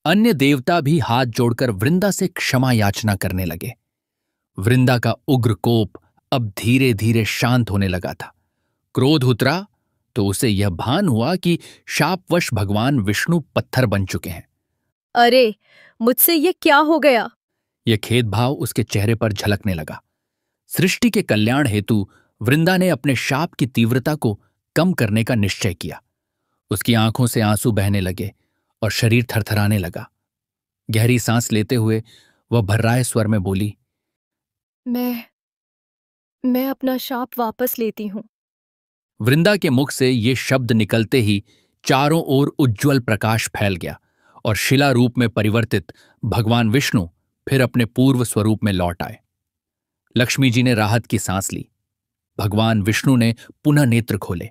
S4: अन्य देवता भी हाथ जोड़कर वृंदा से क्षमा याचना करने लगे। वृंदा का उग्र कोप अब धीरे धीरे शांत होने लगा था। क्रोध उतरा तो उसे यह भान हुआ कि शापवश भगवान विष्णु पत्थर बन चुके हैं।
S6: अरे, मुझसे ये क्या हो गया?
S4: यह खेदभाव उसके चेहरे पर झलकने लगा। सृष्टि के कल्याण हेतु वृंदा ने अपने शाप की तीव्रता को कम करने का निश्चय किया। उसकी आंखों से आंसू बहने लगे और शरीर थरथराने लगा। गहरी सांस लेते हुए वह भर्राए स्वर में बोली,
S6: मैं अपना शाप वापस लेती हूं।
S4: वृंदा के मुख से ये शब्द निकलते ही चारों ओर उज्ज्वल प्रकाश फैल गया और शिला रूप में परिवर्तित भगवान विष्णु फिर अपने पूर्व स्वरूप में लौट आए। लक्ष्मी जी ने राहत की सांस ली। भगवान विष्णु ने पुनः नेत्र खोले।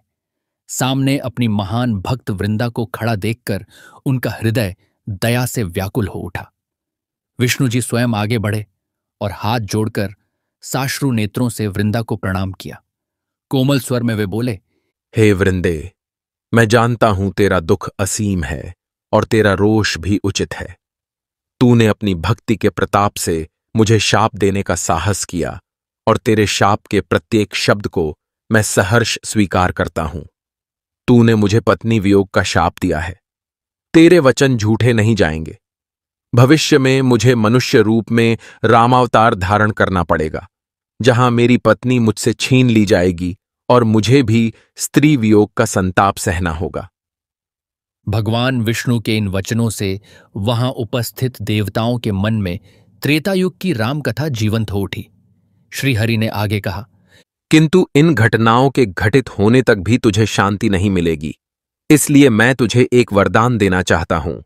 S4: सामने अपनी महान भक्त वृंदा को खड़ा देखकर उनका हृदय दया से व्याकुल हो उठा। विष्णु जी स्वयं आगे बढ़े और हाथ जोड़कर साश्रु नेत्रों से वृंदा को प्रणाम किया। कोमल स्वर में वे बोले,
S7: हे वृंदे, मैं जानता हूं तेरा दुख असीम है और तेरा रोष भी उचित है। तूने अपनी भक्ति के प्रताप से मुझे शाप देने का साहस किया और तेरे शाप के प्रत्येक शब्द को मैं सहर्ष स्वीकार करता हूं। तूने मुझे पत्नी वियोग का शाप दिया है। तेरे वचन झूठे नहीं जाएंगे। भविष्य में मुझे मनुष्य रूप में रामावतार धारण करना पड़ेगा, जहां मेरी पत्नी मुझसे छीन ली जाएगी और मुझे भी स्त्री वियोग का संताप सहना होगा।
S4: भगवान विष्णु के इन वचनों से वहां उपस्थित देवताओं के मन में त्रेतायुग की रामकथा जीवंत हो उठी। श्रीहरि ने आगे कहा,
S7: किंतु इन घटनाओं के घटित होने तक भी तुझे शांति नहीं मिलेगी। इसलिए मैं तुझे एक वरदान देना चाहता हूं।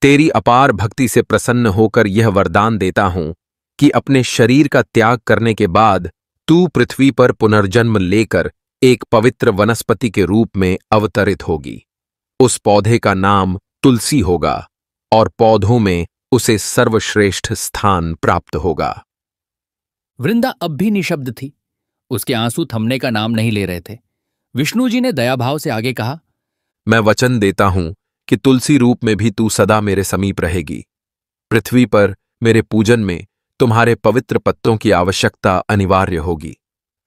S7: तेरी अपार भक्ति से प्रसन्न होकर यह वरदान देता हूं कि अपने शरीर का त्याग करने के बाद तू पृथ्वी पर पुनर्जन्म लेकर एक पवित्र वनस्पति के रूप में अवतरित होगी। उस पौधे का नाम तुलसी होगा और पौधों में उसे सर्वश्रेष्ठ स्थान प्राप्त होगा।
S4: वृंदा अब भी निशब्द थी। उसके आंसू थमने का नाम नहीं ले रहे थे। विष्णु जी ने दयाभाव से आगे कहा,
S7: मैं वचन देता हूं कि तुलसी रूप में भी तू सदा मेरे समीप रहेगी। पृथ्वी पर मेरे पूजन में तुम्हारे पवित्र पत्तों की आवश्यकता अनिवार्य होगी।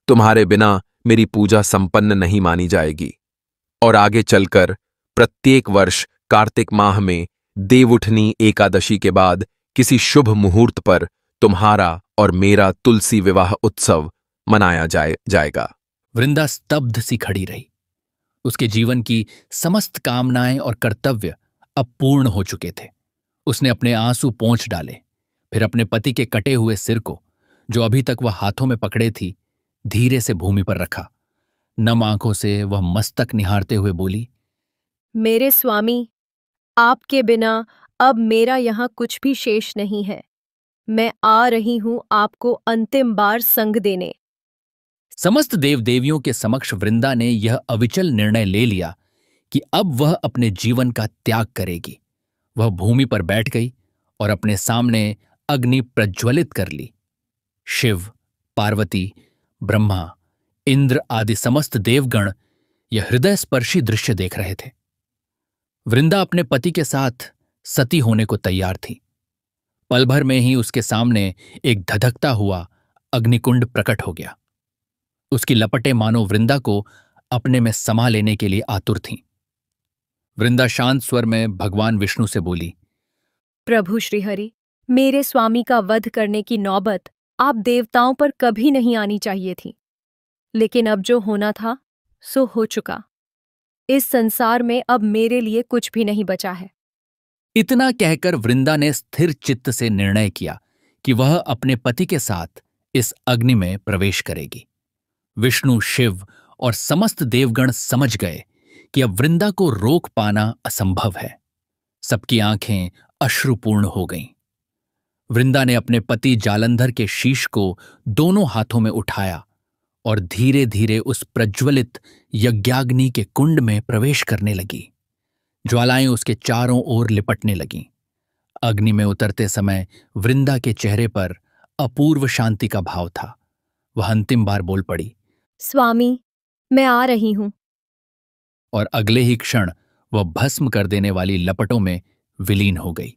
S7: तुम्हारे बिना मेरी पूजा संपन्न नहीं मानी जाएगी। और आगे चलकर प्रत्येक वर्ष कार्तिक माह में देवउठनी एकादशी के बाद किसी शुभ मुहूर्त पर तुम्हारा और मेरा तुलसी विवाह उत्सव मनाया जाएगा।
S4: वृंदा स्तब्ध सी खड़ी रही। उसके जीवन की समस्त कामनाएं और कर्तव्य अब पूर्ण हो चुके थे। उसने अपने आंसू पोंछ डाले, फिर अपने पति के कटे हुए सिर को, जो अभी तक वह हाथों में पकड़े थी, धीरे से भूमि पर रखा। नम आंखों से वह मस्तक निहारते हुए बोली,
S6: मेरे स्वामी, आपके बिना अब मेरा यहाँ कुछ भी शेष नहीं है। मैं आ रही हूं आपको अंतिम बार संग देने।
S4: समस्त देव देवियों के समक्ष वृंदा ने यह अविचल निर्णय ले लिया कि अब वह अपने जीवन का त्याग करेगी। वह भूमि पर बैठ गई और अपने सामने अग्नि प्रज्वलित कर ली। शिव, पार्वती, ब्रह्मा, इंद्र आदि समस्त देवगण यह हृदयस्पर्शी दृश्य देख रहे थे। वृंदा अपने पति के साथ सती होने को तैयार थी। पल भर में ही उसके सामने एक धधकता हुआ अग्निकुंड प्रकट हो गया। उसकी लपटें मानो वृंदा को अपने में समा लेने के लिए आतुर थीं। वृंदा शांत स्वर में भगवान विष्णु से बोली,
S6: प्रभु श्रीहरि, मेरे स्वामी का वध करने की नौबत आप देवताओं पर कभी नहीं आनी चाहिए थी। लेकिन अब जो होना था सो हो चुका। इस संसार में अब मेरे लिए कुछ भी नहीं बचा है।
S4: इतना कहकर वृंदा ने स्थिर चित्त से निर्णय किया कि वह अपने पति के साथ इस अग्नि में प्रवेश करेगी। विष्णु, शिव और समस्त देवगण समझ गए कि अब वृंदा को रोक पाना असंभव है। सबकी आंखें अश्रुपूर्ण हो गईं। वृंदा ने अपने पति जालंधर के शीश को दोनों हाथों में उठाया और धीरे धीरे उस प्रज्वलित यज्ञाग्नि के कुंड में प्रवेश करने लगी। ज्वालाएं उसके चारों ओर लिपटने लगीं। अग्नि में उतरते समय वृंदा के चेहरे पर अपूर्व शांति का भाव था। वह अंतिम बार बोल पड़ी,
S6: स्वामी, मैं आ रही हूं।
S4: और अगले ही क्षण वह भस्म कर देने वाली लपटों में विलीन हो गई।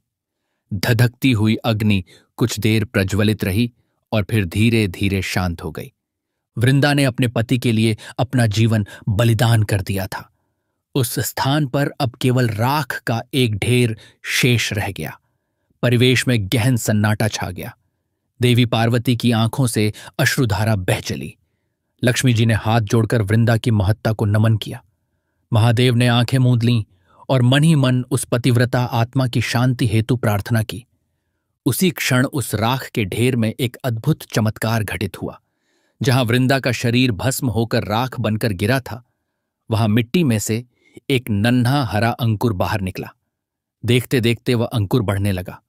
S4: धधकती हुई अग्नि कुछ देर प्रज्वलित रही और फिर धीरे धीरे शांत हो गई। वृंदा ने अपने पति के लिए अपना जीवन बलिदान कर दिया था। उस स्थान पर अब केवल राख का एक ढेर शेष रह गया। परिवेश में गहन सन्नाटा छा गया। देवी पार्वती की आंखों से अश्रुधारा बह चली। लक्ष्मी जी ने हाथ जोड़कर वृंदा की महत्ता को नमन किया। महादेव ने आंखें मूंद लीं और मन ही मन उस पतिव्रता आत्मा की शांति हेतु प्रार्थना की। उसी क्षण उस राख के ढेर में एक अद्भुत चमत्कार घटित हुआ। जहां वृंदा का शरीर भस्म होकर राख बनकर गिरा था, वहां मिट्टी में से एक नन्हा हरा अंकुर बाहर निकला। देखते देखते वह अंकुर बढ़ने लगा।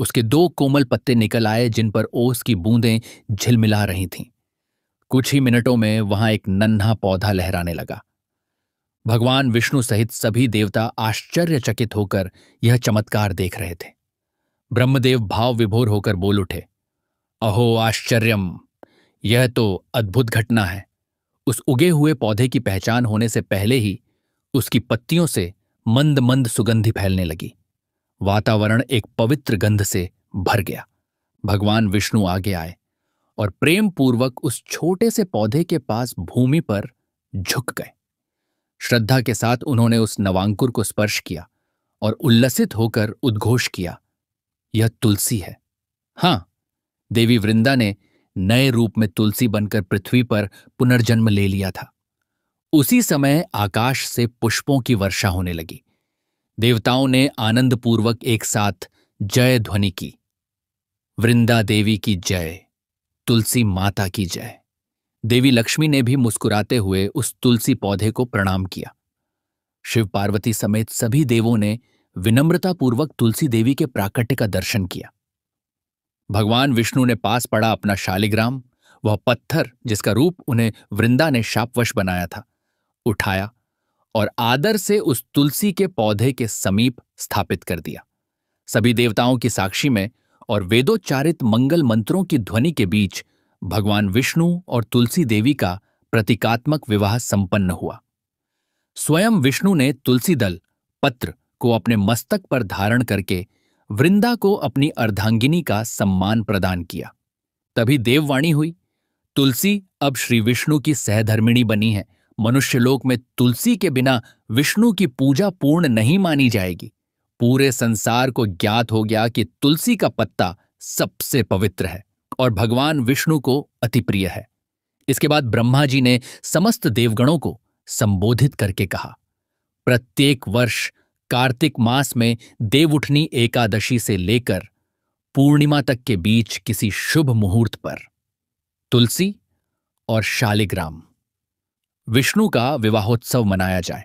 S4: उसके 2 कोमल पत्ते निकल आए जिन पर ओस की बूंदें झिलमिला रही थीं। कुछ ही मिनटों में वहां एक नन्हा पौधा लहराने लगा। भगवान विष्णु सहित सभी देवता आश्चर्यचकित होकर यह चमत्कार देख रहे थे। ब्रह्मदेव भाव विभोर होकर बोल उठे, अहो आश्चर्यम! यह तो अद्भुत घटना है। उस उगे हुए पौधे की पहचान होने से पहले ही उसकी पत्तियों से मंद मंद सुगंधि फैलने लगी। वातावरण एक पवित्र गंध से भर गया। भगवान विष्णु आगे आए और प्रेम पूर्वक उस छोटे से पौधे के पास भूमि पर झुक गए। श्रद्धा के साथ उन्होंने उस नवांकुर को स्पर्श किया और उल्लसित होकर उद्घोष किया, यह तुलसी है। हां, देवी वृंदा ने नए रूप में तुलसी बनकर पृथ्वी पर पुनर्जन्म ले लिया था। उसी समय आकाश से पुष्पों की वर्षा होने लगी। देवताओं ने आनंदपूर्वक एक साथ जय ध्वनि की। वृंदा देवी की जय, तुलसी माता की जय। देवी लक्ष्मी ने भी मुस्कुराते हुए उस तुलसी पौधे को प्रणाम किया। शिव पार्वती समेत सभी देवों ने विनम्रतापूर्वक तुलसी देवी के प्राकट्य का दर्शन किया। भगवान विष्णु ने पास पड़ा अपना शालिग्राम, वह पत्थर जिसका रूप उन्हें वृंदा ने शापवश बनाया था, उठाया और आदर से उस तुलसी के पौधे के समीप स्थापित कर दिया। सभी देवताओं की साक्षी में और वेदोच्चारित मंगल मंत्रों की ध्वनि के बीच भगवान विष्णु और तुलसी देवी का प्रतीकात्मक विवाह संपन्न हुआ। स्वयं विष्णु ने तुलसी दल पत्र को अपने मस्तक पर धारण करके वृंदा को अपनी अर्धांगिनी का सम्मान प्रदान किया। तभी देववाणी हुई, तुलसी अब श्री विष्णु की सहधर्मिणी बनी है। मनुष्यलोक में तुलसी के बिना विष्णु की पूजा पूर्ण नहीं मानी जाएगी। पूरे संसार को ज्ञात हो गया कि तुलसी का पत्ता सबसे पवित्र है और भगवान विष्णु को अति प्रिय है। इसके बाद ब्रह्मा जी ने समस्त देवगणों को संबोधित करके कहा, प्रत्येक वर्ष कार्तिक मास में देवउठनी एकादशी से लेकर पूर्णिमा तक के बीच किसी शुभ मुहूर्त पर तुलसी और शालिग्राम विष्णु का विवाहोत्सव मनाया जाए।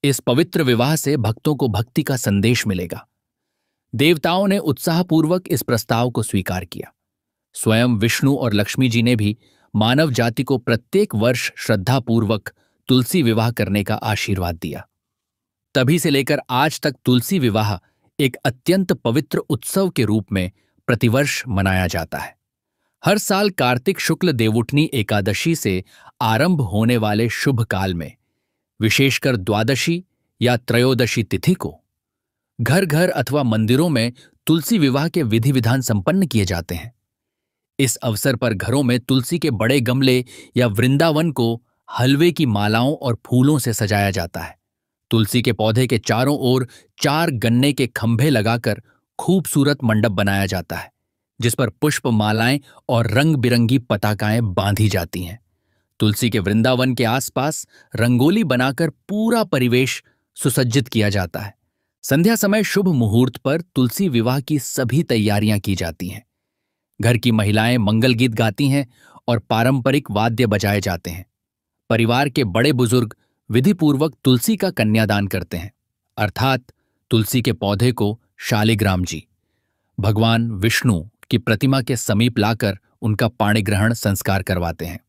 S4: इस पवित्र विवाह से भक्तों को भक्ति का संदेश मिलेगा। देवताओं ने उत्साहपूर्वक इस प्रस्ताव को स्वीकार किया। स्वयं विष्णु और लक्ष्मी जी ने भी मानव जाति को प्रत्येक वर्ष श्रद्धापूर्वक तुलसी विवाह करने का आशीर्वाद दिया। तभी से लेकर आज तक तुलसी विवाह एक अत्यंत पवित्र उत्सव के रूप में प्रतिवर्ष मनाया जाता है। हर साल कार्तिक शुक्ल देवउठनी एकादशी से आरंभ होने वाले शुभ काल में, विशेषकर द्वादशी या त्रयोदशी तिथि को, घर घर अथवा मंदिरों में तुलसी विवाह के विधि विधान संपन्न किए जाते हैं। इस अवसर पर घरों में तुलसी के बड़े गमले या वृंदावन को हलवे की मालाओं और फूलों से सजाया जाता है। तुलसी के पौधे के चारों ओर 4 गन्ने के खंभे लगाकर खूबसूरत मंडप बनाया जाता है, जिस पर पुष्प मालाएं और रंग बिरंगी पताकाएं बांधी जाती हैं। तुलसी के वृंदावन के आसपास रंगोली बनाकर पूरा परिवेश सुसज्जित किया जाता है। संध्या समय शुभ मुहूर्त पर तुलसी विवाह की सभी तैयारियां की जाती हैं। घर की महिलाएं मंगल गीत गाती हैं और पारंपरिक वाद्य बजाए जाते हैं। परिवार के बड़े बुजुर्ग विधिपूर्वक तुलसी का कन्यादान करते हैं, अर्थात तुलसी के पौधे को शालिग्राम जी, भगवान विष्णु की प्रतिमा के समीप लाकर उनका पाणिग्रहण संस्कार करवाते हैं।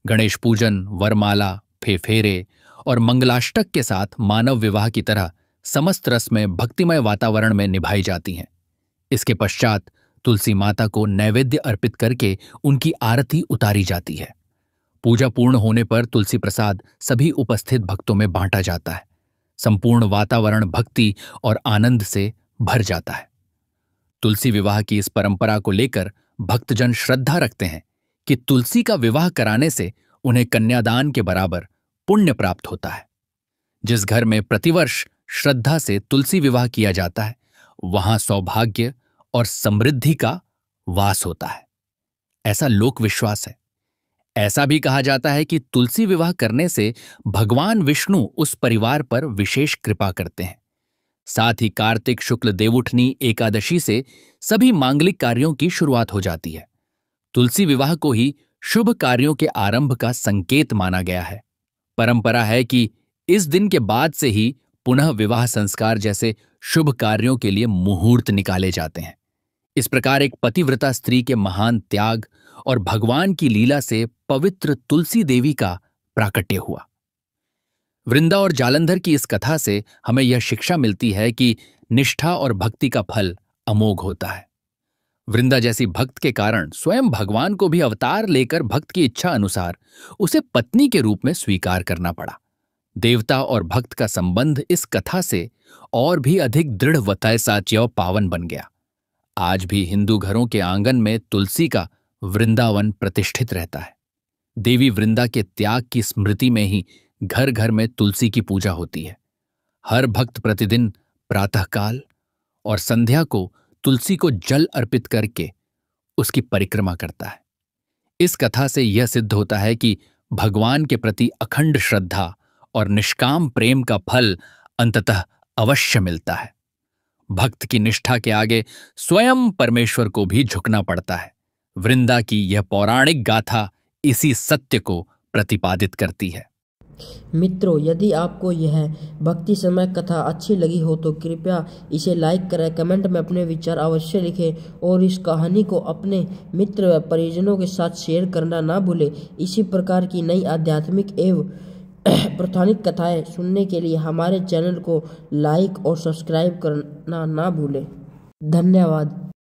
S4: गणेश पूजन, वरमाला, फेफेरे और मंगलाष्टक के साथ मानव विवाह की तरह समस्त रस्में भक्तिमय वातावरण में निभाई जाती हैं। इसके पश्चात तुलसी माता को नैवेद्य अर्पित करके उनकी आरती उतारी जाती है। पूजा पूर्ण होने पर तुलसी प्रसाद सभी उपस्थित भक्तों में बांटा जाता है। संपूर्ण वातावरण भक्ति और आनंद से भर जाता है। तुलसी विवाह की इस परंपरा को लेकर भक्तजन श्रद्धा रखते हैं कि तुलसी का विवाह कराने से उन्हें कन्यादान के बराबर पुण्य प्राप्त होता है। जिस घर में प्रतिवर्ष श्रद्धा से तुलसी विवाह किया जाता है, वहां सौभाग्य और समृद्धि का वास होता है, ऐसा लोक विश्वास है। ऐसा भी कहा जाता है कि तुलसी विवाह करने से भगवान विष्णु उस परिवार पर विशेष कृपा करते हैं। साथ ही कार्तिक शुक्ल देवउठनी एकादशी से सभी मांगलिक कार्यों की शुरुआत हो जाती है। तुलसी विवाह को ही शुभ कार्यों के आरंभ का संकेत माना गया है। परंपरा है कि इस दिन के बाद से ही पुनः विवाह संस्कार जैसे शुभ कार्यों के लिए मुहूर्त निकाले जाते हैं। इस प्रकार एक पतिव्रता स्त्री के महान त्याग और भगवान की लीला से पवित्र तुलसी देवी का प्राकट्य हुआ। वृंदा और जालंधर की इस कथा से हमें यह शिक्षा मिलती है कि निष्ठा और भक्ति का फल अमोघ होता है। वृंदा जैसी भक्त के कारण स्वयं भगवान को भी अवतार लेकर भक्त की इच्छा अनुसार उसे पत्नी के रूप में स्वीकार करना पड़ा। देवता और भक्त का संबंध इस कथा से और भी अधिक दृढ़ व तयसाच्य पावन बन गया। आज भी हिंदू घरों के आंगन में तुलसी का वृंदावन प्रतिष्ठित रहता है। देवी वृंदा के त्याग की स्मृति में ही घर घर में तुलसी की पूजा होती है। हर भक्त प्रतिदिन प्रातःकाल और संध्या को तुलसी को जल अर्पित करके उसकी परिक्रमा करता है। इस कथा से यह सिद्ध होता है कि भगवान के प्रति अखंड श्रद्धा और निष्काम प्रेम का फल अंततः अवश्य मिलता है। भक्त की निष्ठा के आगे स्वयं परमेश्वर को भी झुकना पड़ता है। वृंदा की यह पौराणिक गाथा इसी सत्य को प्रतिपादित करती है।
S2: मित्रों, यदि आपको यह भक्ति समय कथा अच्छी लगी हो तो कृपया इसे लाइक करें, कमेंट में अपने विचार अवश्य लिखें और इस कहानी को अपने मित्र व परिजनों के साथ शेयर करना ना भूलें। इसी प्रकार की नई आध्यात्मिक एवं प्रार्थनिक कथाएं सुनने के लिए हमारे चैनल को लाइक और सब्सक्राइब करना ना भूलें। धन्यवाद।